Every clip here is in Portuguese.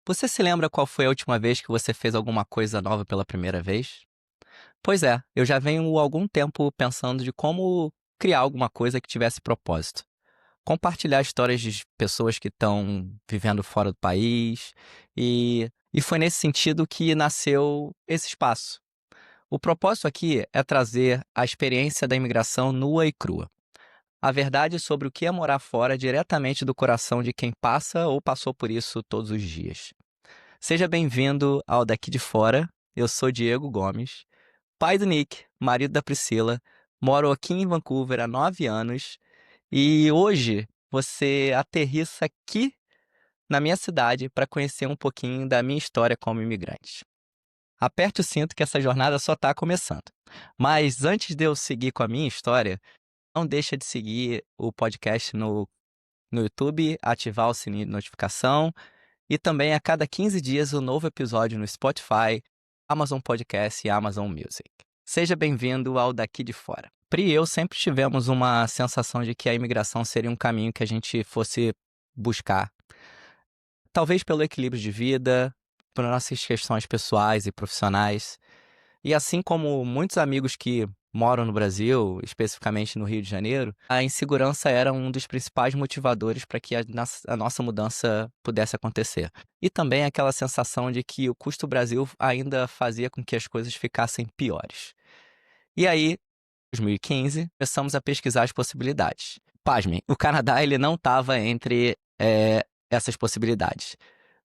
Você se lembra qual foi a última vez que você fez alguma coisa nova pela primeira vez? Pois é, eu já venho há algum tempo pensando de como criar alguma coisa que tivesse propósito. Compartilhar histórias de pessoas que estão vivendo fora do país e foi nesse sentido que nasceu esse espaço. O propósito aqui é trazer a experiência da imigração nua e crua. A verdade sobre o que é morar fora diretamente do coração de quem passa ou passou por isso todos os dias. Seja bem-vindo ao Daqui de Fora. Eu sou Diego Gomes, pai do Nick, marido da Priscila, moro aqui em Vancouver há 9 anos e hoje você aterrissa aqui na minha cidade para conhecer um pouquinho da minha história como imigrante. Aperte o cinto que essa jornada só está começando. Mas antes de eu seguir com a minha história, não deixa de seguir o podcast no YouTube, ativar o sininho de notificação e também a cada 15 dias um novo episódio no Spotify, Amazon Podcast e Amazon Music. Seja bem-vindo ao Daqui de Fora. Pri e eu sempre tivemos uma sensação de que a imigração seria um caminho que a gente fosse buscar. Talvez pelo equilíbrio de vida, por nossas questões pessoais e profissionais. E assim como muitos amigos que moram no Brasil, especificamente no Rio de Janeiro, a insegurança era um dos principais motivadores para que a nossa mudança pudesse acontecer. E também aquela sensação de que o custo Brasil ainda fazia com que as coisas ficassem piores. E aí, em 2015, começamos a pesquisar as possibilidades. Pasmem, o Canadá ele não estava entre essas possibilidades.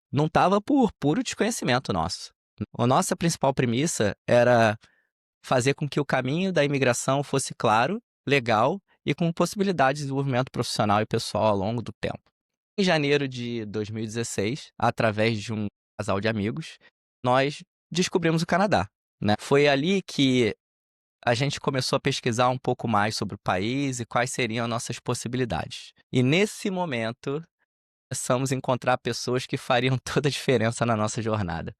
Não estava por puro desconhecimento nosso. A nossa principal premissa era fazer com que o caminho da imigração fosse claro, legal e com possibilidade de desenvolvimento profissional e pessoal ao longo do tempo. Em janeiro de 2016, através de um casal de amigos, nós descobrimos o Canadá, né? Foi ali que a gente começou a pesquisar um pouco mais sobre o país e quais seriam as nossas possibilidades. E nesse momento, começamos a encontrar pessoas que fariam toda a diferença na nossa jornada.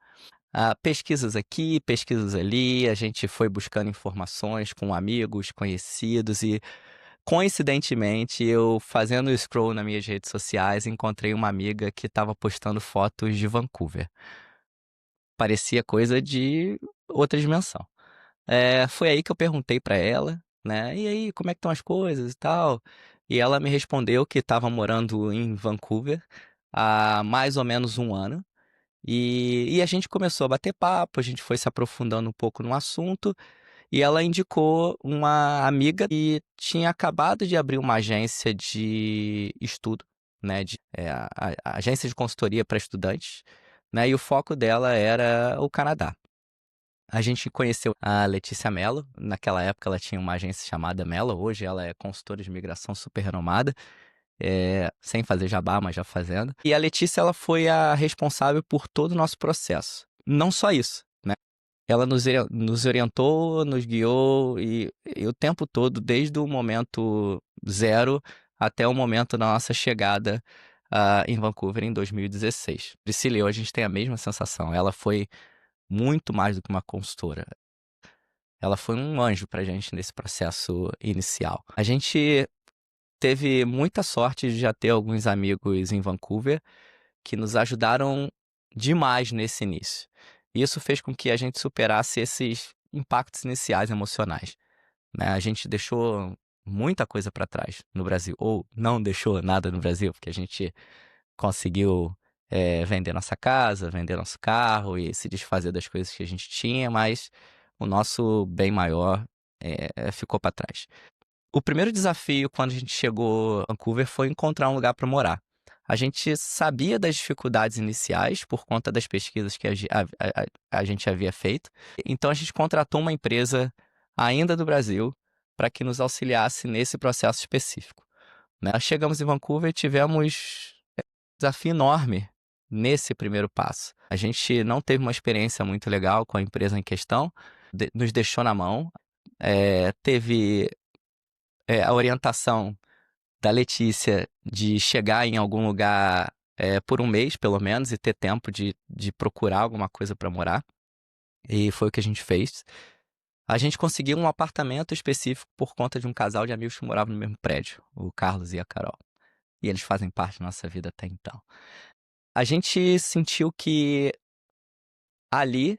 Pesquisas aqui, pesquisas ali, a gente foi buscando informações com amigos, conhecidos e, coincidentemente, eu fazendo scroll nas minhas redes sociais, encontrei uma amiga que estava postando fotos de Vancouver. Parecia coisa de outra dimensão. Foi aí que eu perguntei para ela, né? E aí, como é que estão as coisas e tal? E ela me respondeu que estava morando em Vancouver há mais ou menos um ano. E a gente começou a bater papo, a gente foi se aprofundando um pouco no assunto, e ela indicou uma amiga que tinha acabado de abrir uma agência de estudo, né, a agência de consultoria para estudantes, né, e o foco dela era o Canadá. A gente conheceu a Letícia Mello, naquela época ela tinha uma agência chamada Mello, hoje ela é consultora de imigração super renomada, sem fazer jabá, mas já fazendo. E a Letícia, ela foi a responsável por todo o nosso processo. Não só isso, né? Ela nos orientou, nos guiou e o tempo todo, desde o momento zero até o momento da nossa chegada em Vancouver em 2016. Priscila e eu, a gente tem a mesma sensação. Ela foi muito mais do que uma consultora. Ela foi um anjo pra gente nesse processo inicial. A gente teve muita sorte de já ter alguns amigos em Vancouver que nos ajudaram demais nesse início. Isso fez com que a gente superasse esses impactos iniciais emocionais, né? A gente deixou muita coisa para trás no Brasil, ou não deixou nada no Brasil, porque a gente conseguiu vender nossa casa, vender nosso carro e se desfazer das coisas que a gente tinha, mas o nosso bem maior ficou para trás. O primeiro desafio quando a gente chegou a Vancouver foi encontrar um lugar para morar. A gente sabia das dificuldades iniciais por conta das pesquisas que a gente havia feito. Então a gente contratou uma empresa ainda do Brasil para que nos auxiliasse nesse processo específico, né? Chegamos em Vancouver e tivemos um desafio enorme nesse primeiro passo. A gente não teve uma experiência muito legal com a empresa em questão, nos deixou na mão. Teve a orientação da Letícia de chegar em algum lugar por um mês, pelo menos, e ter tempo de procurar alguma coisa para morar. E foi o que a gente fez. A gente conseguiu um apartamento específico por conta de um casal de amigos que moravam no mesmo prédio, o Carlos e a Carol. E eles fazem parte da nossa vida até então. A gente sentiu que ali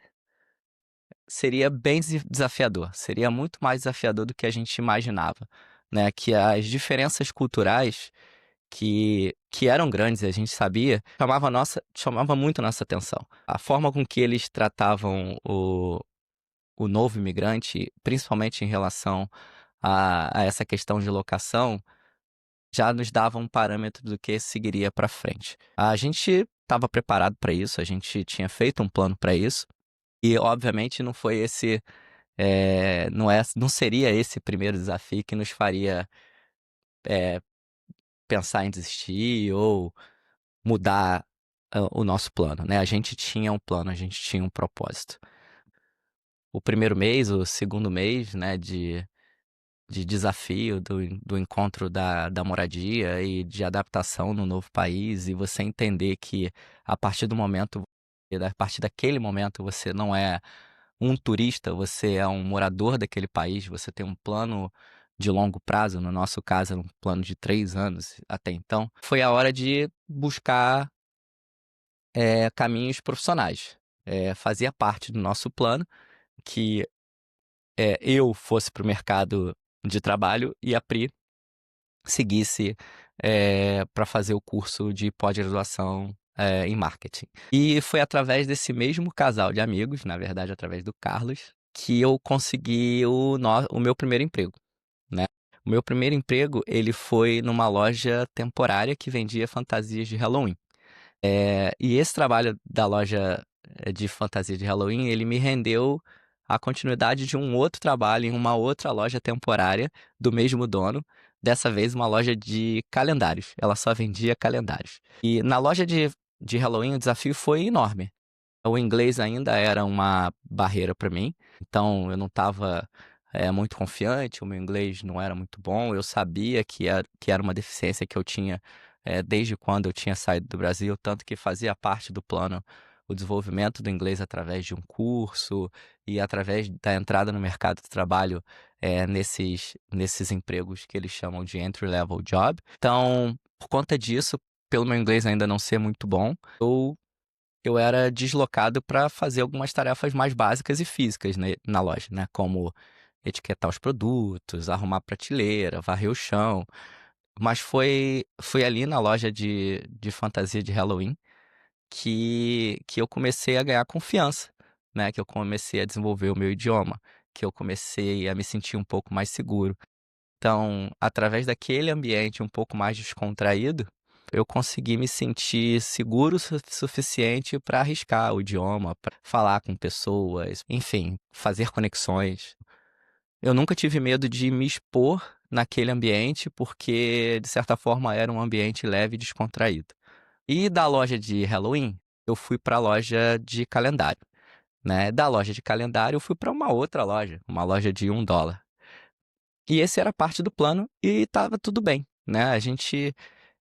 seria bem desafiador, seria muito mais desafiador do que a gente imaginava, né? Que as diferenças culturais que eram grandes, a gente sabia, chamava muito a nossa atenção. A forma com que eles tratavam o novo imigrante, principalmente em relação a essa questão de locação, já nos dava um parâmetro do que seguiria para frente. A gente estava preparado para isso, a gente tinha feito um plano para isso, e obviamente não foi esse, não seria esse primeiro desafio que nos faria é, pensar em desistir ou mudar o nosso plano, né? A gente tinha um plano, a gente tinha um propósito. O primeiro mês, o segundo mês, né, de desafio, do encontro da moradia e de adaptação no novo país, e você entender que a partir do momento, a partir daquele momento, você não é um turista, você é um morador daquele país, você tem um plano de longo prazo, no nosso caso, era um plano de 3 anos até então, foi a hora de buscar caminhos profissionais. Fazia parte do nosso plano que eu fosse para o mercado de trabalho e a Pri seguisse para fazer o curso de pós-graduação em marketing. E foi através desse mesmo casal de amigos, na verdade, através do Carlos, que eu consegui o meu primeiro emprego, né? O meu primeiro emprego, ele foi numa loja temporária que vendia fantasias de Halloween. E esse trabalho da loja de fantasia de Halloween, ele me rendeu a continuidade de um outro trabalho em uma outra loja temporária do mesmo dono, dessa vez uma loja de calendários. Ela só vendia calendários. E na loja de Halloween o desafio foi enorme. O inglês ainda era uma barreira para mim, então eu não estava muito confiante, o meu inglês não era muito bom, eu sabia que era uma deficiência que eu tinha desde quando eu tinha saído do Brasil, tanto que fazia parte do plano o desenvolvimento do inglês através de um curso e através da entrada no mercado de trabalho nesses empregos que eles chamam de entry-level job. Então, por conta disso, pelo meu inglês ainda não ser muito bom, eu era deslocado para fazer algumas tarefas mais básicas e físicas, né, na loja, né? Como etiquetar os produtos, arrumar prateleira, varrer o chão. Mas foi ali na loja de fantasia de Halloween que eu comecei a ganhar confiança, né? Que eu comecei a desenvolver o meu idioma, que eu comecei a me sentir um pouco mais seguro. Então, através daquele ambiente um pouco mais descontraído, eu consegui me sentir seguro o suficiente para arriscar o idioma, para falar com pessoas, enfim, fazer conexões. Eu nunca tive medo de me expor naquele ambiente, porque, de certa forma, era um ambiente leve e descontraído. E da loja de Halloween, eu fui para a loja de calendário, né? Da loja de calendário, eu fui para uma outra loja, uma loja de US$ 1. E esse era parte do plano e estava tudo bem, né? A gente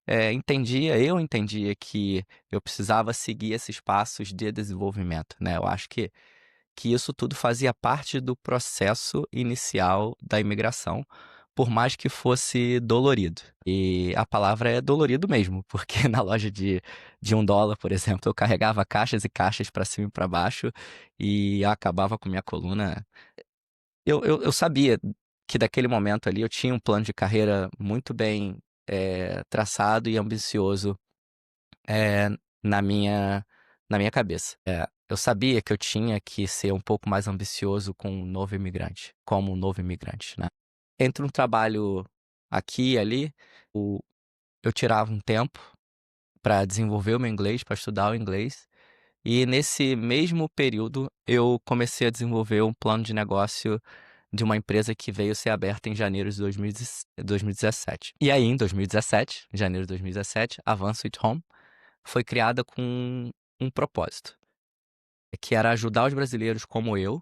eu entendia que eu precisava seguir esses passos de desenvolvimento, né? Eu acho que isso tudo fazia parte do processo inicial da imigração, por mais que fosse dolorido. E a palavra é dolorido mesmo, porque na loja de US$ 1, por exemplo, eu carregava caixas e caixas para cima e para baixo e acabava com minha coluna. Eu sabia que daquele momento ali eu tinha um plano de carreira muito bem traçado e ambicioso eh, na minha, na minha cabeça. Eu sabia que eu tinha que ser um pouco mais ambicioso com um novo imigrante, como um novo imigrante, né? Entre um trabalho aqui e ali, o- eu tirava um tempo para desenvolver o meu inglês, para estudar o inglês. E nesse mesmo período, eu comecei a desenvolver um plano de negócio de uma empresa que veio ser aberta em janeiro de 2017. E aí, em 2017, janeiro de 2017, a Van Sweet Home foi criada com um propósito, que era ajudar os brasileiros como eu,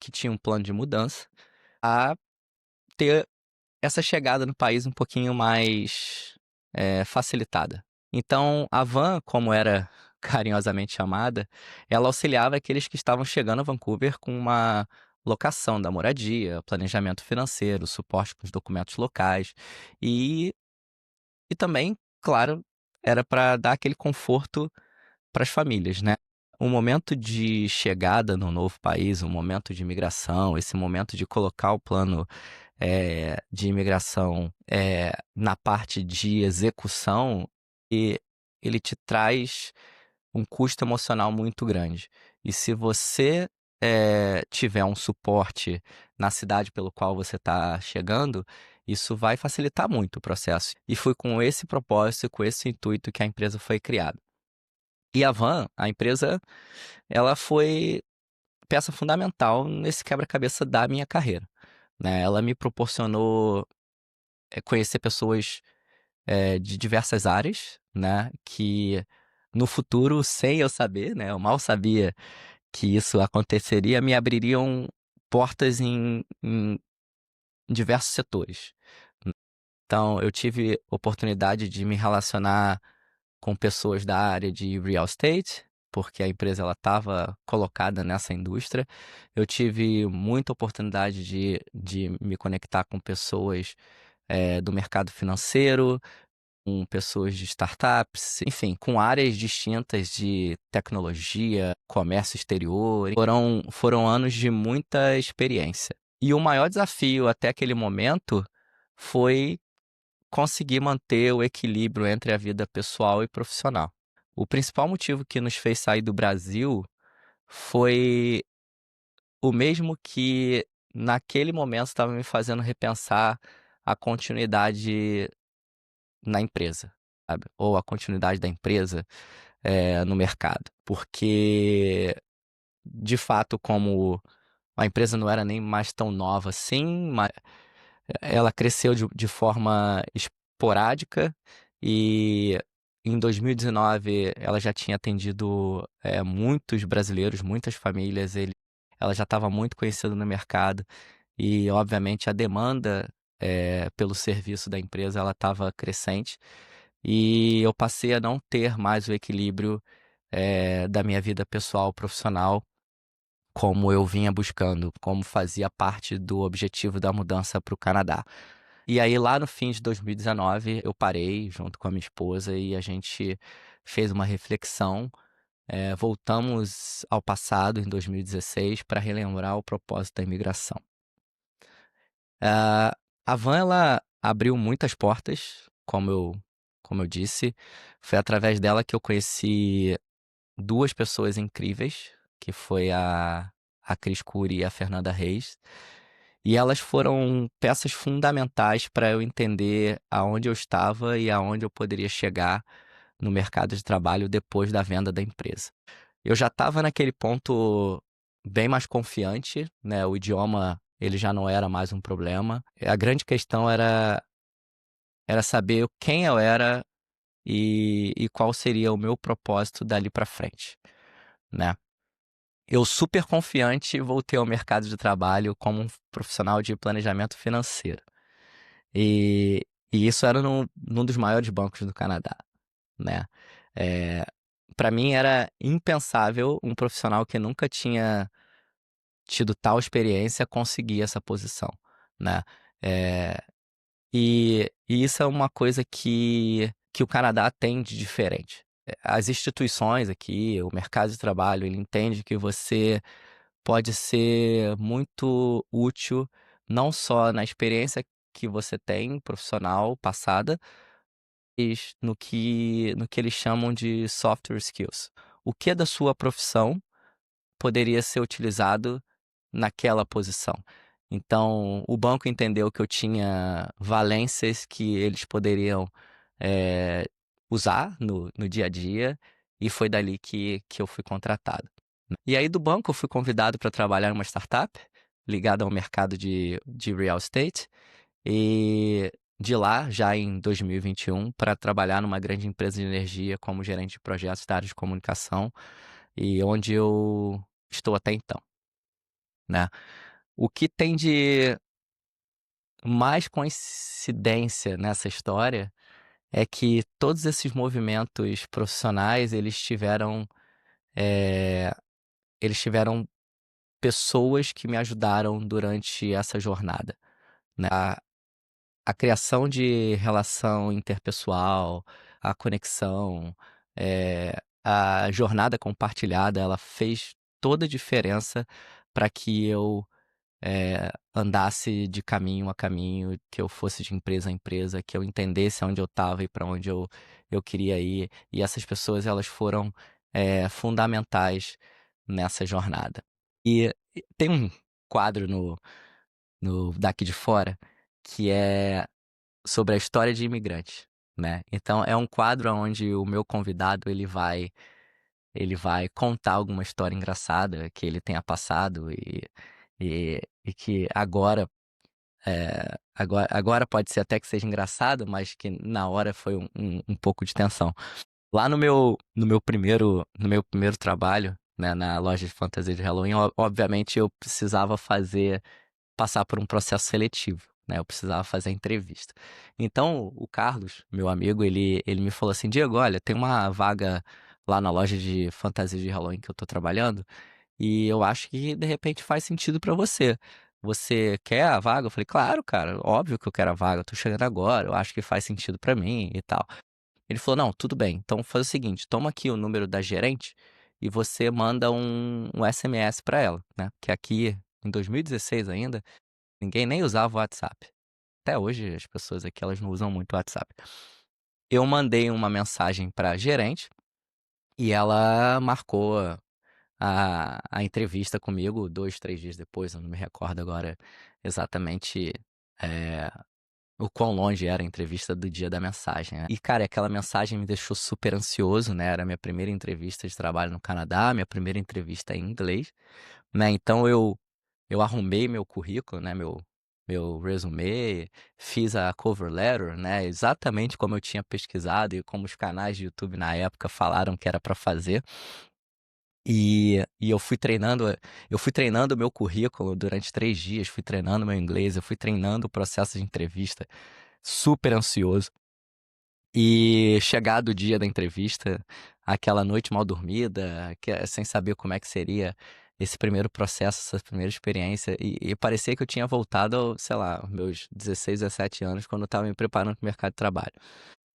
que tinham um plano de mudança, a ter essa chegada no país um pouquinho mais facilitada. Então, a Van, como era carinhosamente chamada, ela auxiliava aqueles que estavam chegando a Vancouver com uma locação da moradia, planejamento financeiro, suporte com os documentos locais e também, claro, era para dar aquele conforto para as famílias, né. O momento de chegada no novo país, o momento de imigração, esse momento de colocar o plano, de imigração, na parte de execução, e ele te traz um custo emocional muito grande. E se você, tiver um suporte na cidade pelo qual você está chegando, isso vai facilitar muito o processo. E foi com esse propósito, com esse intuito que a empresa foi criada. E a Van, a empresa, ela foi peça fundamental nesse quebra-cabeça da minha carreira, né. Ela me proporcionou, conhecer pessoas, de diversas áreas, né, que no futuro, sem eu saber, né, eu mal sabia que isso aconteceria, me abririam portas em diversos setores. Então eu tive oportunidade de me relacionar com pessoas da área de real estate, porque a empresa ela estava colocada nessa indústria. Eu tive muita oportunidade de me conectar com pessoas, do mercado financeiro, com pessoas de startups, enfim, com áreas distintas de tecnologia, comércio exterior. Foram anos de muita experiência. E o maior desafio até aquele momento foi conseguir manter o equilíbrio entre a vida pessoal e profissional. O principal motivo que nos fez sair do Brasil foi o mesmo que naquele momento estava me fazendo repensar a continuidade na empresa, sabe, ou a continuidade da empresa, no mercado. Porque, de fato, como a empresa não era nem mais tão nova assim, ela cresceu de forma esporádica e em 2019 ela já tinha atendido, muitos brasileiros, muitas famílias, ela já estava muito conhecida no mercado e, obviamente, a demanda, pelo serviço da empresa ela estava crescente e eu passei a não ter mais o equilíbrio, da minha vida pessoal profissional como eu vinha buscando, como fazia parte do objetivo da mudança para o Canadá. E aí, lá no fim de 2019, eu parei junto com a minha esposa e a gente fez uma reflexão. Voltamos ao passado, em 2016, para relembrar o propósito da imigração. Ah, a Van, ela abriu muitas portas, como eu disse. Foi através dela que eu conheci duas pessoas incríveis, que foi a Cris Curi e a Fernanda Reis. E elas foram peças fundamentais para eu entender aonde eu estava e aonde eu poderia chegar no mercado de trabalho depois da venda da empresa. Eu já estava naquele ponto bem mais confiante, né? O idioma, ele já não era mais um problema. A grande questão era saber quem eu era e qual seria o meu propósito dali para frente, né? Eu super confiante voltei ao mercado de trabalho como um profissional de planejamento financeiro. E, e isso era num dos maiores bancos do Canadá, né? Para mim era impensável um profissional que nunca tinha tido tal experiência conseguir essa posição, né? Eh, e isso é uma coisa que o Canadá tem de diferente. As instituições aqui, o mercado de trabalho, ele entende que você pode ser muito útil, não só na experiência que você tem profissional passada, mas no que eles chamam de software skills. O que da sua profissão poderia ser utilizado naquela posição? Então, o banco entendeu que eu tinha valências que eles poderiam, eh, usar no dia a dia, e foi dali que eu fui contratado. E aí do banco eu fui convidado para trabalhar em uma startup ligada ao mercado de real estate e de lá, já em 2021, para trabalhar numa grande empresa de energia como gerente de projetos da área de comunicação e onde eu estou até então, né. O que tem de mais coincidência nessa história é que todos esses movimentos profissionais, eh, eles tiveram pessoas que me ajudaram durante essa jornada, né. A criação de relação interpessoal, a conexão, a jornada compartilhada, ela fez toda a diferença para que eu andasse de caminho a caminho, que eu fosse de empresa a empresa, que eu entendesse onde eu estava e para onde eu queria ir. E essas pessoas, elas foram fundamentais nessa jornada. E tem um quadro no Daqui de Fora que é sobre a história de imigrantes, né? Então é um quadro onde o meu convidado ele vai contar alguma história engraçada que ele tenha passado e que agora pode ser até que seja engraçado, mas que na hora foi um pouco de tensão. Lá no meu primeiro trabalho, né, na loja de fantasia de Halloween, obviamente eu precisava passar por um processo seletivo, né? Eu precisava fazer a entrevista. Então, o Carlos, meu amigo, ele me falou assim: Diego, olha, tem uma vaga lá na loja de fantasia de Halloween que eu tô trabalhando e eu acho que de repente faz sentido pra você. Você quer a vaga? Eu falei, claro, cara, óbvio que eu quero a vaga, eu tô chegando agora, eu acho que faz sentido pra mim e tal. Ele falou, não, tudo bem, então faz o seguinte, toma aqui o número da gerente e você manda um SMS pra ela, né? Que aqui, em 2016 ainda, ninguém nem usava o WhatsApp. Até hoje as pessoas aqui elas não usam muito o WhatsApp. Eu mandei uma mensagem para a gerente e ela marcou a entrevista comigo 2, 3 dias depois. Eu não me recordo agora exatamente é, o quão longe era a entrevista do dia da mensagem, né? E, cara, aquela mensagem me deixou super ansioso, né? Era a minha primeira entrevista de trabalho no Canadá, minha primeira entrevista em inglês, né? Então eu arrumei meu currículo, né, meu resume, fiz a cover letter, né, exatamente como eu tinha pesquisado e como os canais de YouTube na época falaram que era para fazer. E eu fui treinando o meu currículo durante 3 dias, fui treinando meu inglês, eu fui treinando o processo de entrevista, super ansioso. E chegado o dia da entrevista, aquela noite mal dormida, sem saber como é que seria esse primeiro processo, essa primeira experiência, e parecia que eu tinha voltado, sei lá, aos meus 16, 17 anos, quando eu estava me preparando para o mercado de trabalho.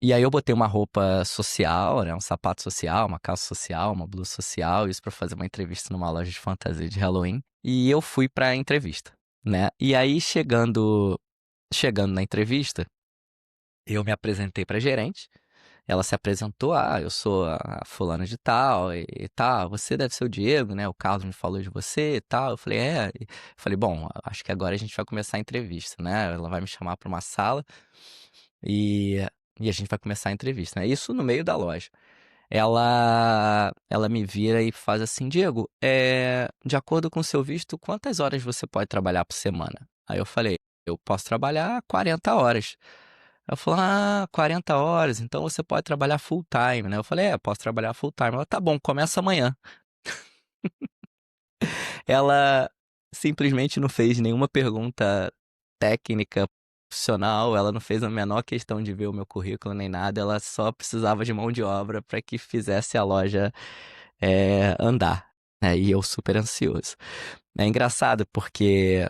E aí eu botei uma roupa social, né, um sapato social, uma calça social, uma blusa social, isso para fazer uma entrevista numa loja de fantasia de Halloween. E eu fui para a entrevista, né? E aí chegando na entrevista, eu me apresentei para gerente. Ela se apresentou, eu sou a fulana de tal, e tal, você deve ser o Diego, né? O Carlos me falou de você e tal. Eu falei, falei, bom, acho que agora a gente vai começar a entrevista, né? Ela vai me chamar para uma sala e, e a gente vai começar a entrevista, né? Isso no meio da loja. Ela me vira e faz assim, Diego, de acordo com o seu visto, quantas horas você pode trabalhar por semana? Aí eu falei, eu posso trabalhar 40 horas. Ela falou, 40 horas, então você pode trabalhar full time, né? Eu falei, posso trabalhar full time. Ela, tá bom, começa amanhã. Ela simplesmente não fez nenhuma pergunta técnica, profissional, ela não fez a menor questão de ver o meu currículo nem nada, ela só precisava de mão de obra para que fizesse a loja andar, né? E eu super ansioso. É engraçado porque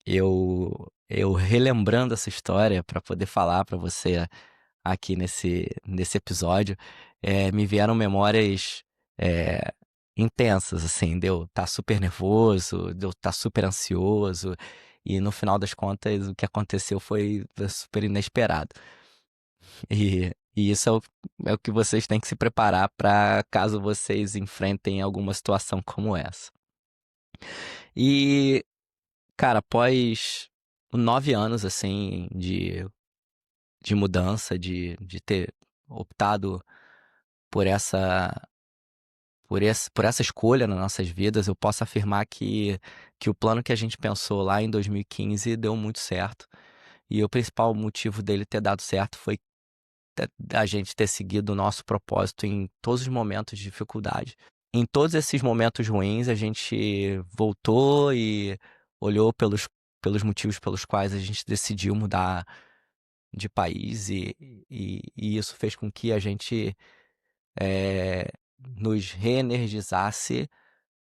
eu relembrando essa história para poder falar para você aqui nesse episódio, me vieram memórias é, intensas, assim, de eu estar super nervoso, de eu estar super ansioso, e no final das contas o que aconteceu foi super inesperado. E isso é o que vocês têm que se preparar para caso vocês enfrentem alguma situação como essa. E, cara, após 9 anos, assim, de mudança, de ter optado por essa escolha nas nossas vidas, eu posso afirmar que o plano que a gente pensou lá em 2015 deu muito certo. E o principal motivo dele ter dado certo foi a gente ter seguido o nosso propósito em todos os momentos de dificuldade. Em todos esses momentos ruins, a gente voltou e olhou pelos motivos pelos quais a gente decidiu mudar de país, e isso fez com que a gente nos reenergizasse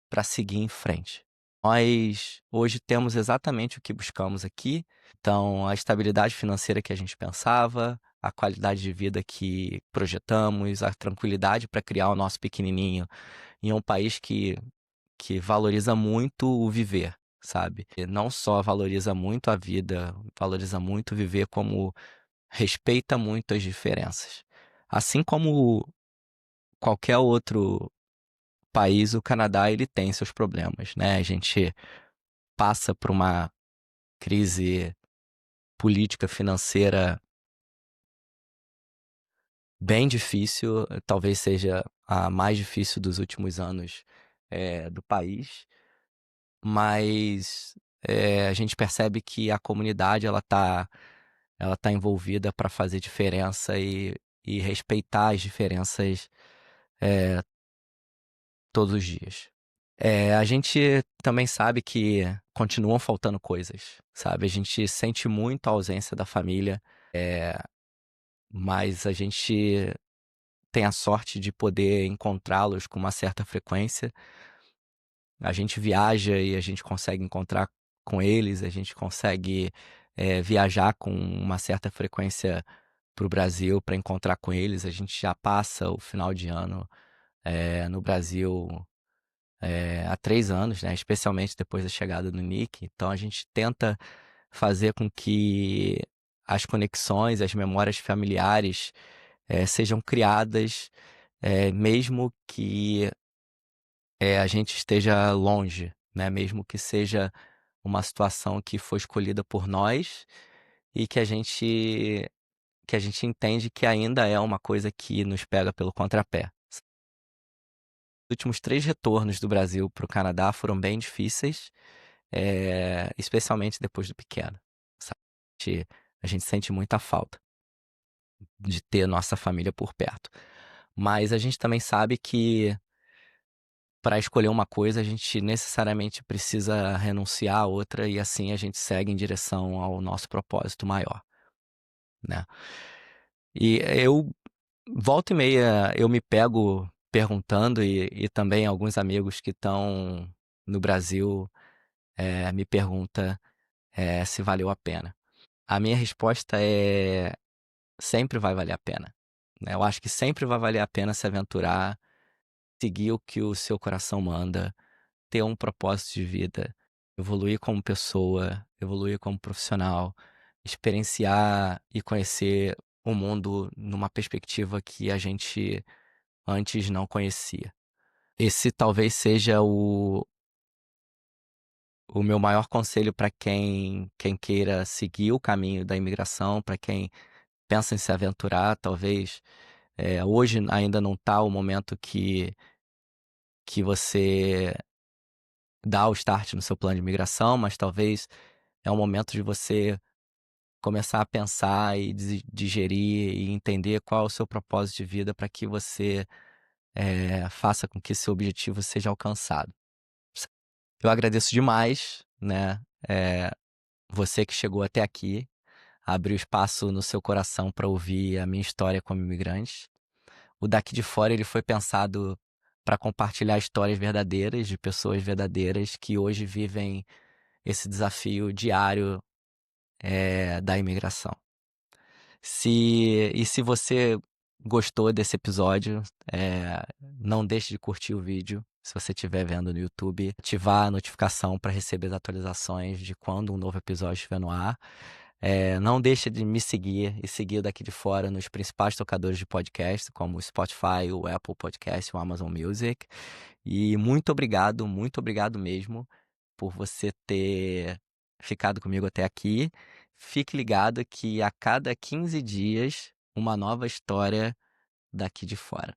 para seguir em frente. Nós hoje temos exatamente o que buscamos aqui, então a estabilidade financeira que a gente pensava, a qualidade de vida que projetamos, a tranquilidade para criar o nosso pequenininho em um país que valoriza muito o viver, sabe? E não só valoriza muito a vida, valoriza muito viver, como respeita muito as diferenças. Assim como qualquer outro país, o Canadá ele tem seus problemas, né? A gente passa por uma crise política financeira bem difícil, talvez seja a mais difícil dos últimos anos do país, mas a gente percebe que a comunidade ela tá envolvida para fazer diferença e respeitar as diferenças todos os dias. A gente também sabe que continuam faltando coisas, sabe? A gente sente muito a ausência da família, mas a gente tem a sorte de poder encontrá-los com uma certa frequência. A gente viaja e a gente consegue encontrar com eles, a gente consegue viajar com uma certa frequência para o Brasil para encontrar com eles. A gente já passa o final de ano no Brasil há 3 anos, né? Especialmente depois da chegada do Nick. Então a gente tenta fazer com que as conexões, as memórias familiares sejam criadas, mesmo que a gente esteja longe, né? Mesmo que seja uma situação que foi escolhida por nós e que a gente entende que ainda é uma coisa que nos pega pelo contrapé. Os últimos 3 retornos do Brasil para o Canadá foram bem difíceis, especialmente depois do pequeno, sabe? A gente sente muita falta de ter nossa família por perto. Mas a gente também sabe que para escolher uma coisa, a gente necessariamente precisa renunciar a outra e assim a gente segue em direção ao nosso propósito maior, né? E eu, volta e meia, eu me pego perguntando e também alguns amigos que estão no Brasil me perguntam se valeu a pena. A minha resposta é sempre vai valer a pena, né? Eu acho que sempre vai valer a pena se aventurar, seguir o que o seu coração manda, ter um propósito de vida, evoluir como pessoa, evoluir como profissional, experienciar e conhecer o mundo numa perspectiva que a gente antes não conhecia. Esse talvez seja o meu maior conselho para quem queira seguir o caminho da imigração, para quem pensa em se aventurar, talvez hoje ainda não está o momento que você dá o start no seu plano de imigração, mas talvez é o momento de você começar a pensar e digerir e entender qual é o seu propósito de vida para que você faça com que seu objetivo seja alcançado. Eu agradeço demais, né, você que chegou até aqui, abriu espaço no seu coração para ouvir a minha história como imigrante. O Daqui de Fora ele foi pensado para compartilhar histórias verdadeiras de pessoas verdadeiras que hoje vivem esse desafio diário da imigração. Se você gostou desse episódio, não deixe de curtir o vídeo. Se você estiver vendo no YouTube, ativar a notificação para receber as atualizações de quando um novo episódio estiver no ar. Não deixe de me seguir e seguir o Daqui de Fora nos principais tocadores de podcast, como o Spotify, o Apple Podcast, o Amazon Music. E muito obrigado mesmo por você ter ficado comigo até aqui. Fique ligado que a cada 15 dias, uma nova história daqui de fora.